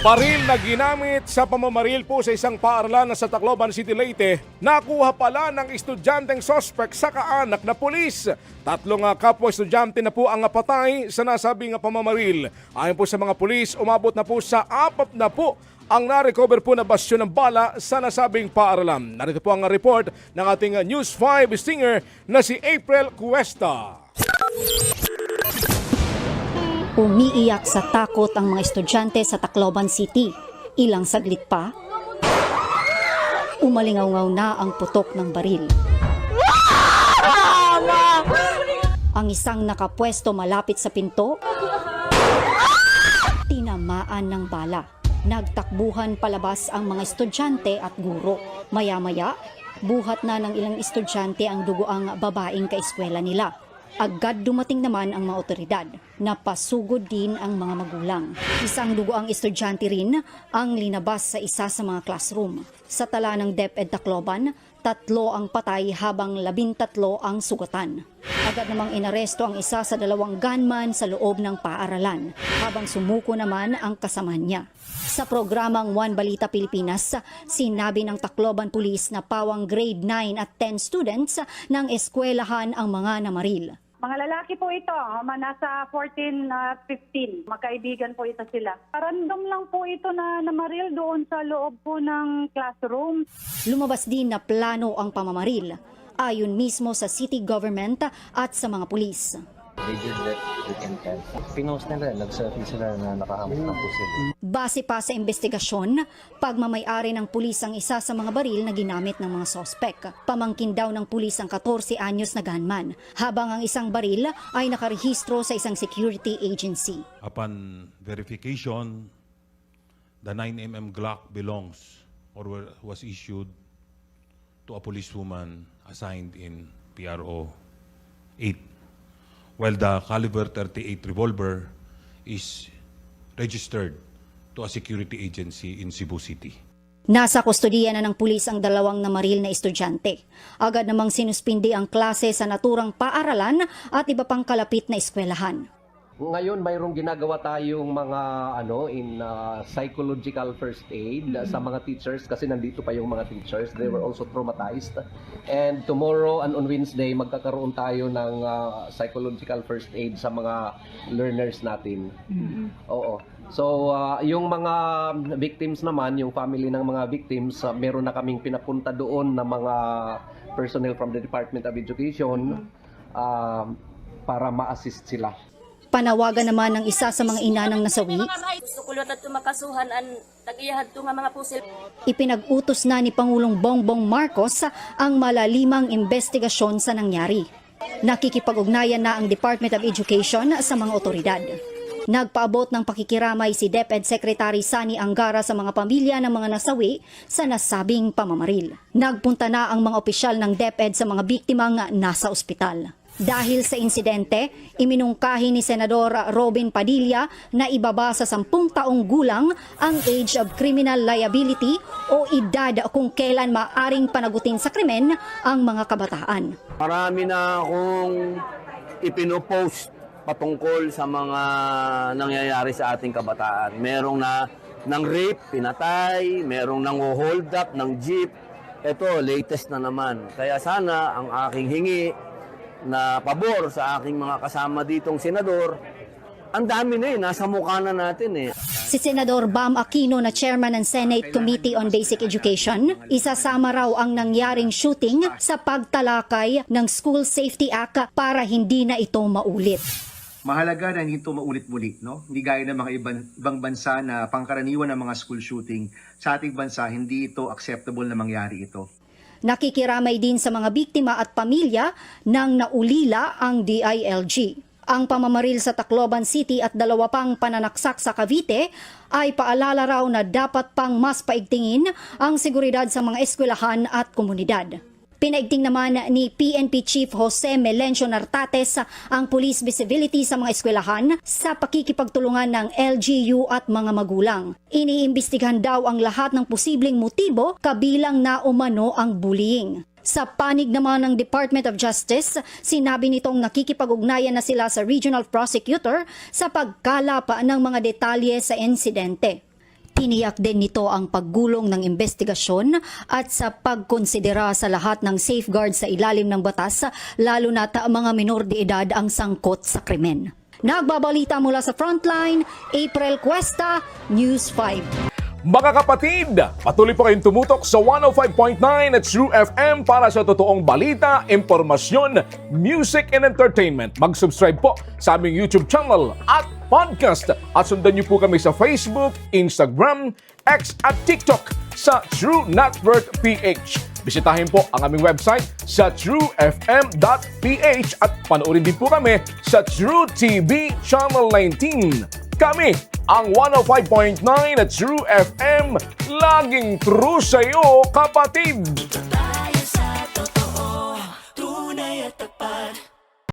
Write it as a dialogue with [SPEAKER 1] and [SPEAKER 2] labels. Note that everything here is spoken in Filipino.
[SPEAKER 1] Baril na ginamit sa pamamaril po sa isang paaralan sa Tacloban City, Leyte, nakuha pala ng estudyanteng sospek sa kaanak na pulis. Tatlong kapwa estudyante na po ang patay sa nasabing pamamaril. Ayon po sa mga pulis, umabot na po sa 4 na po ang na-recover po na basyo ng bala sa nasabing paaralan. Narito po ang report ng ating News 5 stinger na si April Cuesta.
[SPEAKER 2] Umiiyak sa takot ang mga estudyante sa Tacloban City. Ilang saglit pa, umalingaw-ngaw na ang putok ng baril. Ang isang nakapwesto malapit sa pinto, tinamaan ng bala. Nagtakbuhan palabas ang mga estudyante at guro. Maya-maya, buhat na ng ilang estudyante ang dugoang babaeng kaeskwela nila. Agad dumating naman ang mga otoridad. Napasugod din ang mga magulang. Isang dugoang estudyante rin ang linabas sa isa sa mga classroom. Sa tala ng DepEd Tacloban, 3 ang patay habang 13 ang sugatan. Agad namang inaresto ang isa sa 2 gunman sa loob ng paaralan, habang sumuko naman ang kasamahan niya. Sa programang One Balita Pilipinas, sinabi ng Tacloban Police na pawang grade 9 at 10 students ng eskwelahan ang mga namaril.
[SPEAKER 3] Mga lalaki po ito, nasa 14, 15. Magkaibigan po ito sila. Random lang po ito na namaril doon sa loob po ng classroom.
[SPEAKER 2] Lumabas din na plano ang pamamaril, ayon mismo sa city government at sa mga pulis.
[SPEAKER 4] They did that with intent. Pinost nila, nag-survey sila na nakahamot ng pusil.
[SPEAKER 2] Base pa sa investigasyon, pagmamay-ari ng pulis ang isa sa mga baril na ginamit ng mga sospek. Pamangkin daw ng pulis ang 14 anyos na gunman, habang ang isang baril ay nakarehistro sa isang security agency.
[SPEAKER 5] Upon verification, the 9mm Glock belongs or was issued to a policewoman assigned in PRO 8. While the caliber 38 revolver is registered to a security agency in Cebu City.
[SPEAKER 2] Nasa kustodiya na ng pulis ang 2 namaril na estudyante. Agad namang sinuspindi ang klase sa naturang paaralan at iba pang kalapit na eskwelahan.
[SPEAKER 6] Ngayon mayroong ginagawa tayong mga psychological first aid sa mga teachers kasi nandito pa yung mga teachers. They were also traumatized. And tomorrow and on Wednesday magkakaroon tayo ng psychological first aid sa mga learners natin. Oo. So yung mga victims naman, yung family ng mga victims, meron na kaming pinapunta doon na mga personnel from the Department of Education para ma-assist sila.
[SPEAKER 2] Panawagan naman ng isa sa mga ina ng nasawi.
[SPEAKER 7] Gusto ko lang makasuhan ang tag-iyahad to nga mga pusil.
[SPEAKER 2] Ipinag-utos na ni Pangulong Bongbong Marcos ang malalimang investigasyon sa nangyari. Nakikipag-ugnayan na ang Department of Education sa mga otoridad. Nagpaabot ng pakikiramay si DepEd Secretary Sani Angara sa mga pamilya ng mga nasawi sa nasabing pamamaril. Nagpunta na ang mga opisyal ng DepEd sa mga biktimang nasa ospital. Dahil sa insidente, iminungkahi ni Senador Robin Padilla na ibaba sa 10 taong gulang ang age of criminal liability o edad kung kailan maaring panagutin sa krimen ang mga kabataan.
[SPEAKER 8] Marami na akong ipinopost patungkol sa mga nangyayari sa ating kabataan. Merong na ng rape, pinatay, merong nang hold up ng jeep. Ito, latest na naman. Kaya sana ang aking hingi na pabor sa aking mga kasama ditong senador, ang dami na nasa mukha na natin
[SPEAKER 2] Si Senador Bam Aquino na chairman ng Senate Committee on Basic Education, isasama raw ang nangyaring shooting sa pagtalakay ng School Safety Act para hindi na ito maulit.
[SPEAKER 9] Mahalaga na hindi ito maulit-muli, no? Hindi gaya ng mga ibang bansa na pangkaraniwan ng mga school shooting. Sa ating bansa, hindi ito acceptable na mangyari ito.
[SPEAKER 2] Nakikiramay din sa mga biktima at pamilya nang naulila ang DILG. Ang pamamaril sa Tacloban City at 2 pang pananaksak sa Cavite ay paalala raw na dapat pang mas paigtingin ang seguridad sa mga eskwelahan at komunidad. Pinaigting naman ni PNP Chief Jose Melencio Nartates ang police visibility sa mga eskwelahan sa pakikipagtulungan ng LGU at mga magulang. Iniimbestigahan daw ang lahat ng posibleng motibo kabilang na umano ang bullying. Sa panig naman ng Department of Justice, sinabi nitong nakikipag-ugnayan na sila sa Regional Prosecutor sa pagkalapa ng mga detalye sa insidente. Tiniyak din nito ang paggulong ng investigasyon at sa pagkonsidera sa lahat ng safeguard sa ilalim ng batas, lalo na mga minor de edad ang sangkot sa krimen. Nagbabalita mula sa Frontline, April Cuesta, News 5.
[SPEAKER 1] Mga kapatid, patuloy po kayong tumutok sa 105.9 at True FM para sa totoong balita, impormasyon, music and entertainment. Mag-subscribe po sa aming YouTube channel at podcast at sundan niyo po kami sa Facebook, Instagram, X at TikTok sa True Network PH. Bisitahin po ang aming website sa truefm.ph at panoorin din po kami sa True TV Channel 19. Kami ang 105.9 at True FM, laging true sa'yo, kapatid!